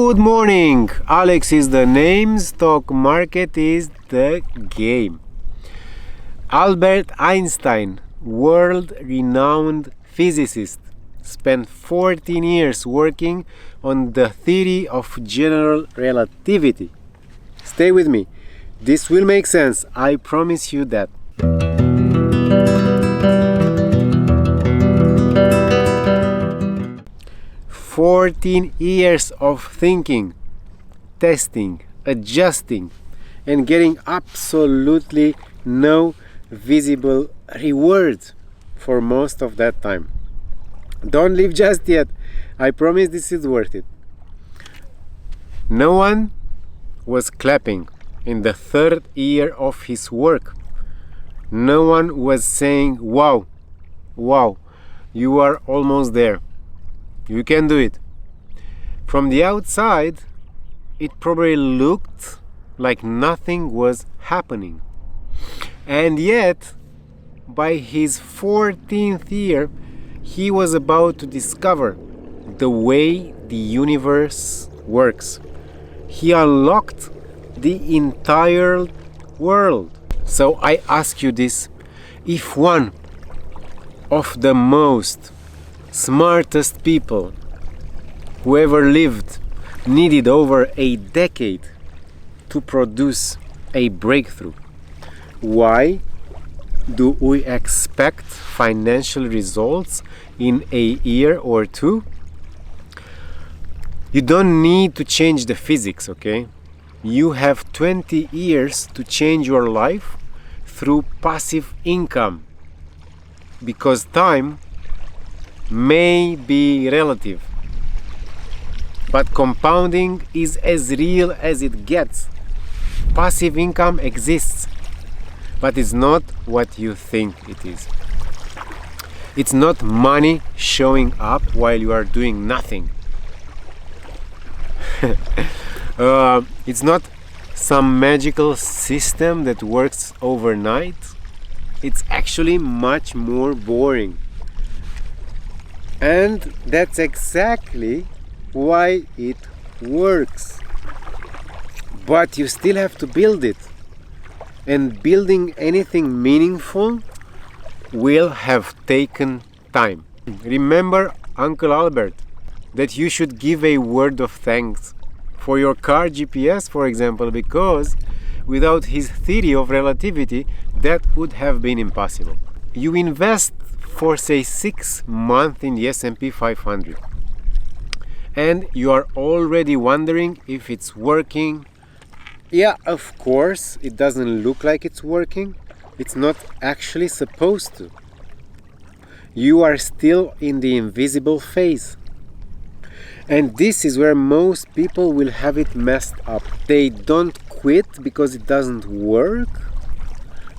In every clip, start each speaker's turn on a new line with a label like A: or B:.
A: Good morning! Alex is the name, stock market is the game. Albert Einstein, world-renowned physicist, spent 14 years working on the theory of general relativity. Stay with me. This will make sense. I promise you that. 14 years of thinking, testing, adjusting, and getting absolutely no visible reward for most of that time. Don't leave just yet. I promise this is worth it. No one was clapping in the third year of his work. No one was saying, wow, you are almost there. You can do it. From the outside, it probably looked like nothing was happening. And yet, by his 14th year, he was about to discover the way the universe works. He unlocked the entire world. So I ask you this: if one of the most smartest people who ever lived needed over a decade to produce a breakthrough, why do we expect financial results in a year or two? You don't need to change the physics, okay? You have 20 years to change your life through passive income, because time may be relative, but compounding is as real as it gets. Passive income exists, but it's not what you think it is. It's not money showing up while you are doing nothing. It's not some magical system that works overnight. It's actually much more boring. And that's exactly why it works. But you still have to build it. And building anything meaningful will have taken time. Remember Uncle Albert, that you should give a word of thanks for your car GPS, for example, because without his theory of relativity, that would have been impossible. You invest for say 6 months in the S&P 500 and you are already wondering if it's working. Yeah, of course, it doesn't look like it's working. It's not actually supposed to. You are still in the invisible phase. And this is where most people will have it messed up. They don't quit because it doesn't work.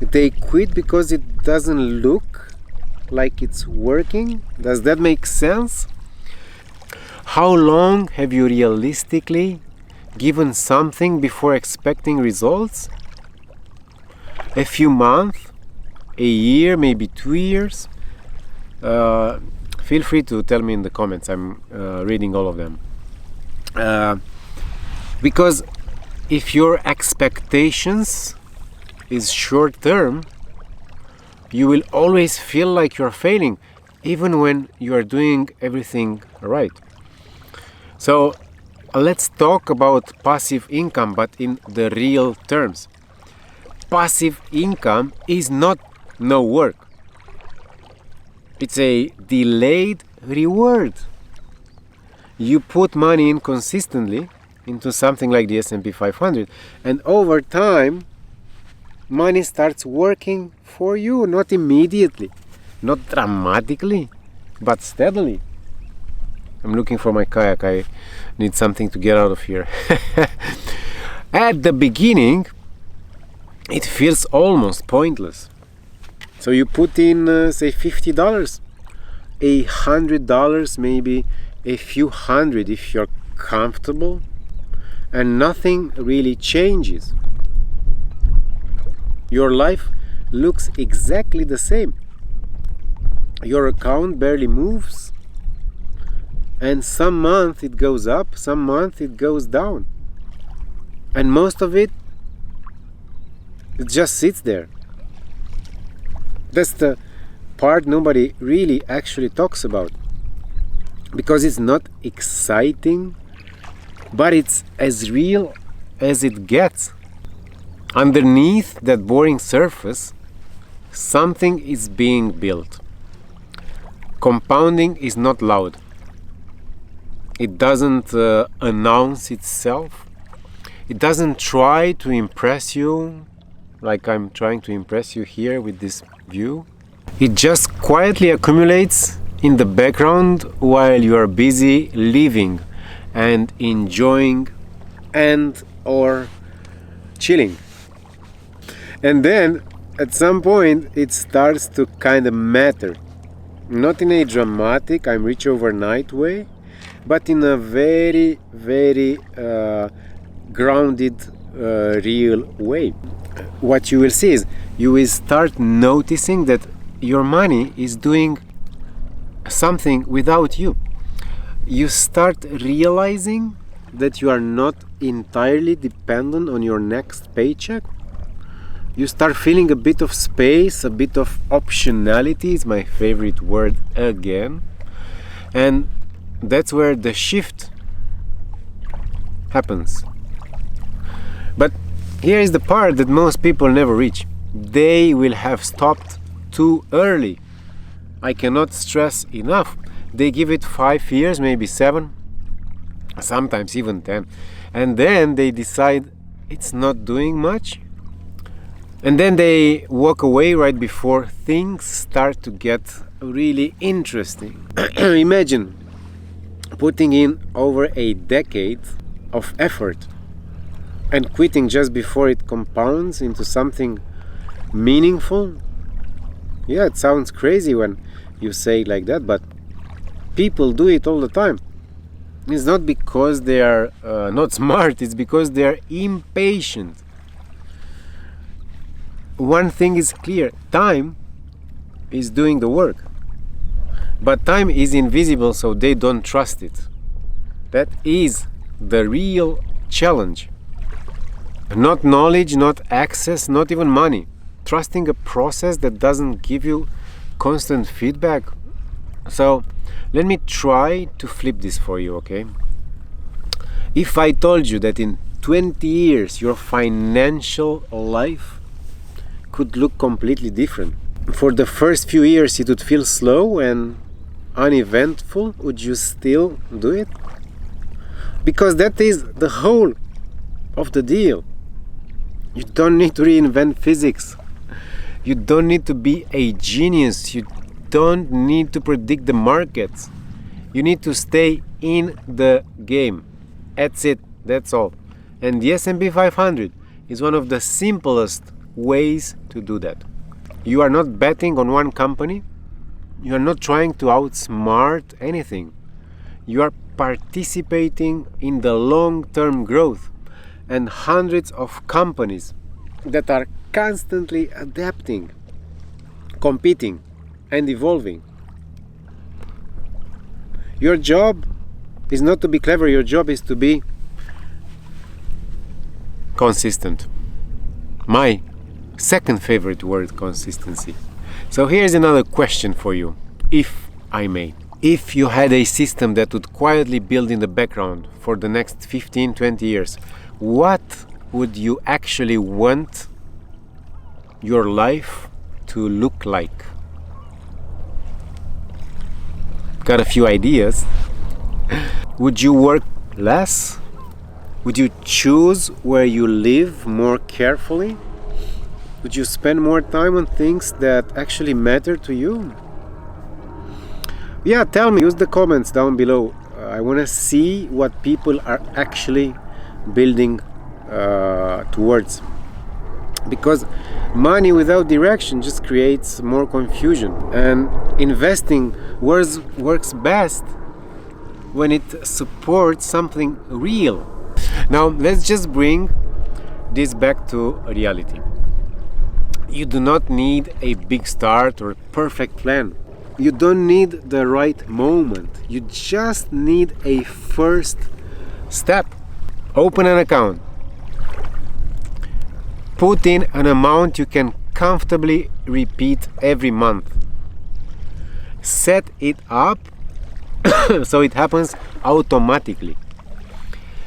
A: They quit because it doesn't look like it's working. Does that make sense? How long have you realistically given something before expecting results? A few months, a year, maybe 2 years? Feel free to tell me in the comments. I'm reading all of them. Because if your expectations is short term, you will always feel like you're failing, even when you are doing everything right. So let's talk about passive income, but in the real terms. Passive income is not no work. It's a delayed reward. You put money in consistently into something like the S&P 500, and over time, money starts working for you, not immediately, not dramatically, but steadily. I'm looking for my kayak. I need something to get out of here. At the beginning, it feels almost pointless. So you put in, say, $50, $100, maybe a few hundred if you're comfortable, and nothing really changes. Your life looks exactly the same. Your account barely moves. And some month it goes up, some month it goes down. And most of it just sits there. That's the part nobody really actually talks about. Because it's not exciting, but it's as real as it gets. Underneath that boring surface, something is being built. Compounding is not loud. It doesn't announce itself. It doesn't try to impress you like I'm trying to impress you here with this view. It just quietly accumulates in the background while you are busy living and enjoying and or chilling. And then at some point it starts to kind of matter. Not in a dramatic, I'm rich overnight way, but in a very, very grounded, real way. What you will see is you will start noticing that your money is doing something without you. You start realizing that you are not entirely dependent on your next paycheck. You start feeling a bit of space, a bit of optionality is my favorite word again. And that's where the shift happens. But here is the part that most people never reach. They will have stopped too early. I cannot stress enough. They give it 5 years, maybe 7, sometimes even 10. And then they decide it's not doing much. And then they walk away right before things start to get really interesting. Imagine putting in over a decade of effort and quitting just before it compounds into something meaningful. Yeah, it sounds crazy when you say it like that, but people do it all the time. It's not because they are not smart, it's because they are impatient. One thing is clear, time is doing the work. But time is invisible, so they don't trust it. That is the real challenge. Not knowledge, not access, not even money. Trusting a process that doesn't give you constant feedback. So let me try to flip this for you, okay? If I told you that in 20 years your financial life could look completely different. For the first few years it would feel slow and uneventful, would you still do it? Because that is the whole of the deal. You don't need to reinvent physics. You don't need to be a genius. You don't need to predict the markets. You need to stay in the game. That's it. That's all. And the S&P 500 is one of the simplest ways to do that. You are not betting on one company. You are not trying to outsmart anything. You are participating in the long-term growth and hundreds of companies that are constantly adapting, competing, and evolving. Your job is not to be clever, your job is to be consistent. My second favorite word, consistency. So here's another question for you, if I may. If you had a system that would quietly build in the background for the next 15-20 years, what would you actually want your life to look like? Got a few ideas. Would you work less? Would you choose where you live more carefully? Would you spend more time on things that actually matter to you? Yeah, tell me, use the comments down below. I want to see what people are actually building towards. Because money without direction just creates more confusion. And investing works best when it supports something real. Now, let's just bring this back to reality. You do not need a big start or a perfect plan. You don't need the right moment. You just need a first step. Open an account. Put in an amount you can comfortably repeat every month. Set it up so it happens automatically.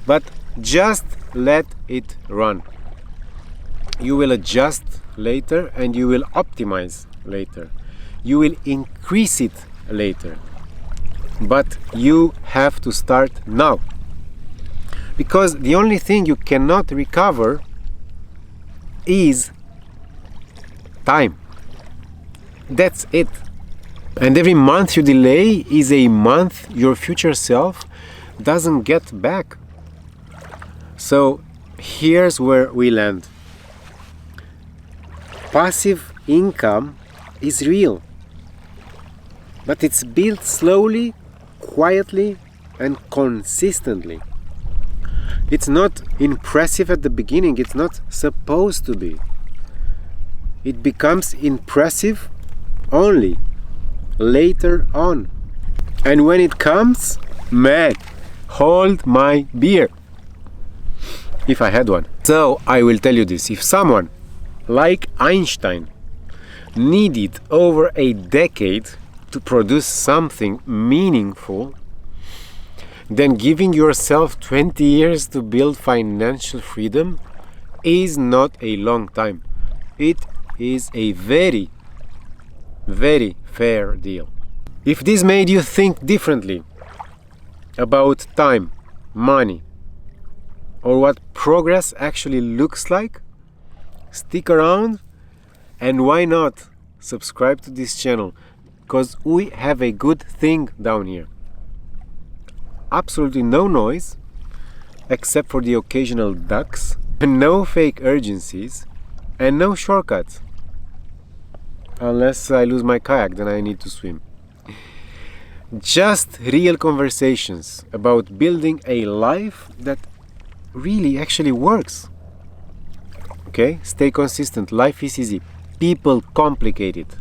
A: But just let it run. You will adjust later and you will optimize later. You will increase it later. But you have to start now. Because the only thing you cannot recover is time. That's it. And every month you delay is a month your future self doesn't get back. So here's where we land. Passive income is real, but it's built slowly, quietly, and consistently. It's not impressive at the beginning, it's not supposed to be. It becomes impressive only later on. And when it comes, man, hold my beer. If I had one. So I will tell you this, if someone like Einstein needed over a decade to produce something meaningful, then giving yourself 20 years to build financial freedom is not a long time. It is a very, very fair deal. If this made you think differently about time, money, or what progress actually looks like, stick around, and why not subscribe to this channel, because we have a good thing down here. Absolutely no noise, except for the occasional ducks, no fake urgencies, and no shortcuts. Unless I lose my kayak, then I need to swim. Just real conversations about building a life that really actually works. Okay? Stay consistent. Life is easy. People complicate it.